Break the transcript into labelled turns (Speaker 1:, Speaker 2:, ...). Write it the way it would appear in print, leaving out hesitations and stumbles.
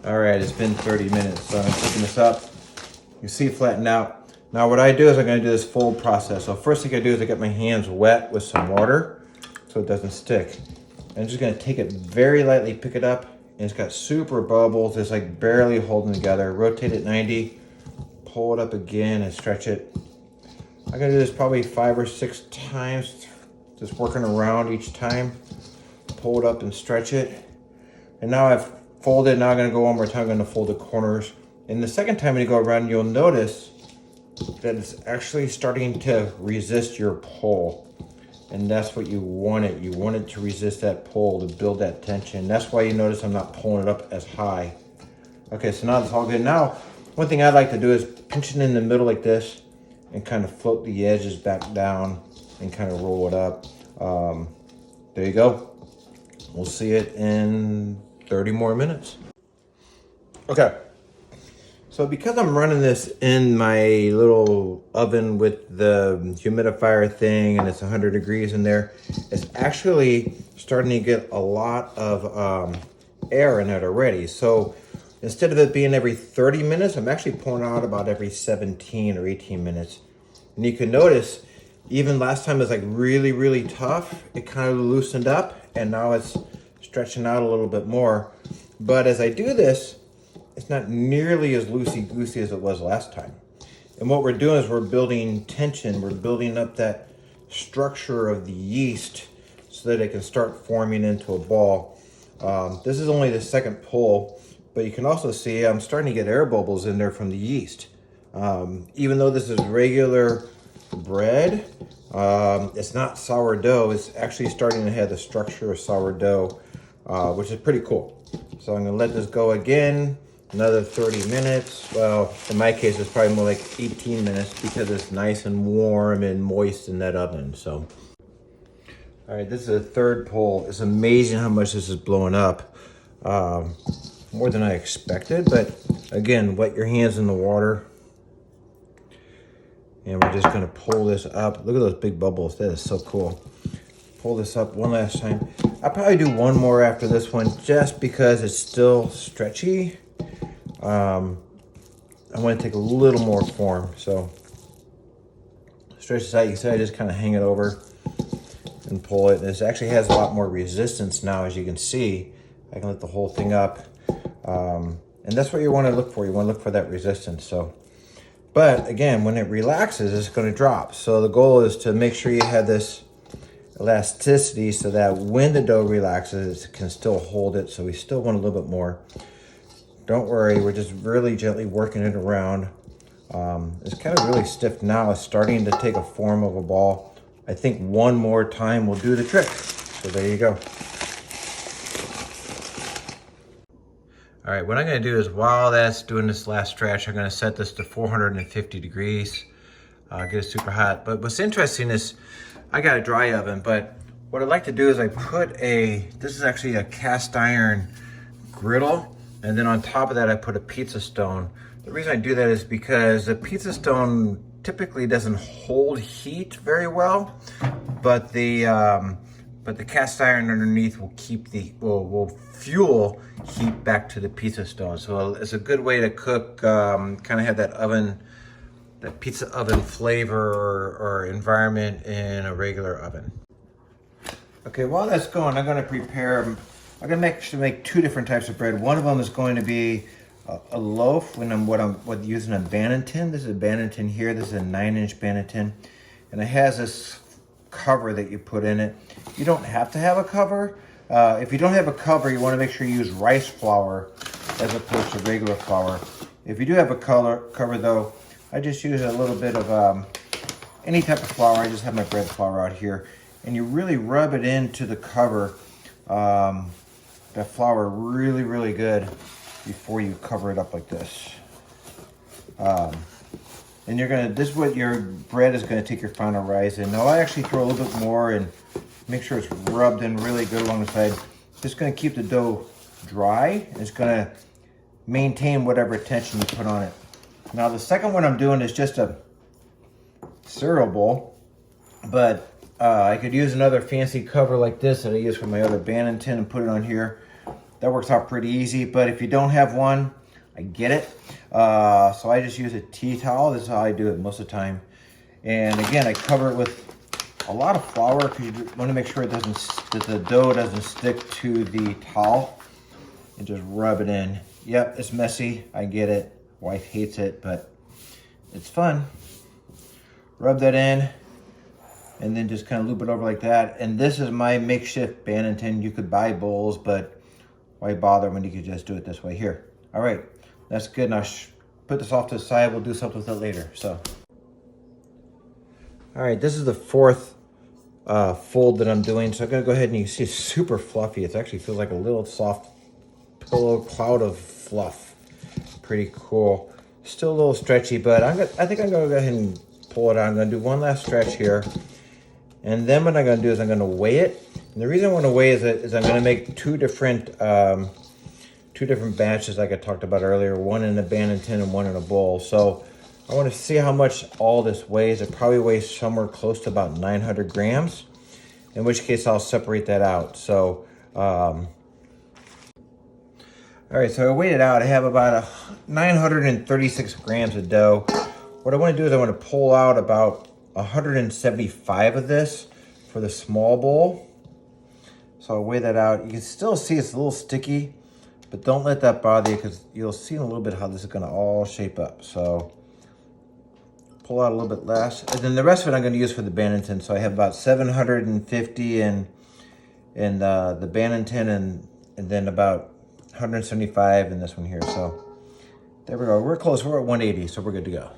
Speaker 1: All right, it's been 30 minutes, so I'm picking this up. You see it flatten out. Now what I do is I'm gonna do this full process. So first thing I do is I get my hands wet with some water so it doesn't stick. I'm just gonna take it very lightly, pick it up, and it's got super bubbles. It's like barely holding together. Rotate it 90, pull it up again and stretch it. I'm gonna do this probably 5 or 6 times, just working around each time. Pull it up and stretch it. And now I've folded, now I'm gonna go one more time, I'm gonna fold the corners. And the second time when you go around, you'll notice that it's actually starting to resist your pull. And that's what you want it. You want it to resist that pull, to build that tension. That's why you notice I'm not pulling it up as high. Okay, so now it's all good. Now, one thing I like to do is pinch it in the middle like this and kind of float the edges back down and kind of roll it up. There you go. We'll see it in 30 more minutes. Okay, so because I'm running this in my little oven with the humidifier thing and it's 100 degrees in there, it's actually starting to get a lot of air in it already. So instead of it being every 30 minutes, I'm actually pulling out about every 17 or 18 minutes. And you can notice, even last time it was like really, really tough, it kind of loosened up and now it's stretching out a little bit more. But as I do this, it's not nearly as loosey-goosey as it was last time. And what we're doing is we're building tension. We're building up that structure of the yeast so that it can start forming into a ball. This is only the second pull, but you can also see I'm starting to get air bubbles in there from the yeast. Even though this is regular bread, it's not sourdough. It's actually starting to have the structure of sourdough, which is pretty cool. So I'm gonna let this go again, another 30 minutes. Well, in my case, it's probably more like 18 minutes because it's nice and warm and moist in that oven, so. All right, this is a third pull. It's amazing how much this is blowing up. More than I expected, but again, wet your hands in the water. And we're just gonna pull this up. Look at those big bubbles, that is so cool. Pull this up one last time. I'll probably do one more after this one just because it's still stretchy. I want to take a little more form. So stretch this out. You can see I just kind of hang it over and pull it. This actually has a lot more resistance now, as you can see. I can lift the whole thing up. And that's what you want to look for. You want to look for that resistance. So, but again, when it relaxes, it's going to drop. So the goal is to make sure you have this elasticity so that when the dough relaxes, it can still hold it. So we still want a little bit more. Don't worry, we're just really gently working it around. It's kind of really stiff now. It's starting to take a form of a ball. I think one more time will do the trick. So there you go. All right, what I'm gonna do is while that's doing this last stretch, I'm gonna set this to 450 degrees, get it super hot. But what's interesting is, I got a dry oven, but what I'd like to do is I put this is actually a cast iron griddle, and then on top of that I put a pizza stone. The reason I do that is because the pizza stone typically doesn't hold heat very well, but the cast iron underneath will keep will fuel heat back to the pizza stone. So it's a good way to cook, kind of have that pizza oven flavor or environment in a regular oven. Okay, while that's going, I'm gonna prepare, I'm gonna make 2 different types of bread. One of them is going to be a loaf when I'm using a Banneton. This is a Banneton here. This is a 9-inch Banneton. And it has this cover that you put in it. You don't have to have a cover. If you don't have a cover, you wanna make sure you use rice flour as opposed to regular flour. If you do have a cover though, I just use a little bit of any type of flour. I just have my bread flour out here. And you really rub it into the cover, that flour really, really good before you cover it up like this. And this is what your bread is gonna take your final rise in. Now I actually throw a little bit more and make sure it's rubbed in really good along the side. Just gonna keep the dough dry. It's gonna maintain whatever tension you put on it. Now the second one I'm doing is just a cereal bowl, but I could use another fancy cover like this that I use for my other Banneton and put it on here. that works out pretty easy. But if you don't have one, I get it. So I just use a tea towel. This is how I do it most of the time. And again, I cover it with a lot of flour because you want to make sure that the dough doesn't stick to the towel. And just rub it in. Yep, it's messy. I get it. Wife hates it, but it's fun. Rub that in, and then just kind of loop it over like that. And this is my makeshift Banneton. You could buy bowls, but why bother when you could just do it this way here? All right, that's good. Now put this off to the side. We'll do something with it later. So, all right, this is the fourth fold that I'm doing. So I'm gonna go ahead and you see it's super fluffy. It actually feels like a little soft pillow cloud of fluff. Pretty cool. Still a little stretchy, but I think I'm gonna go ahead and pull it out. I'm gonna do one last stretch here. And then what I'm gonna do is I'm gonna weigh it. And the reason I wanna weigh is I'm gonna make two different batches like I talked about earlier, one in a Banneton and one in a bowl. So I wanna see how much all this weighs. It probably weighs somewhere close to about 900 grams, in which case I'll separate that out. So, all right, so I weighed it out. I have about 936 grams of dough. What I want to do is I want to pull out about 175 of this for the small bowl. So I'll weigh that out. You can still see it's a little sticky, but don't let that bother you because you'll see in a little bit how this is going to all shape up. So pull out a little bit less. And then the rest of it I'm going to use for the Banneton. So I have about 750 in the Banneton and then about 175 in this one here. So there we go. We're close. We're at 180, so we're good to go.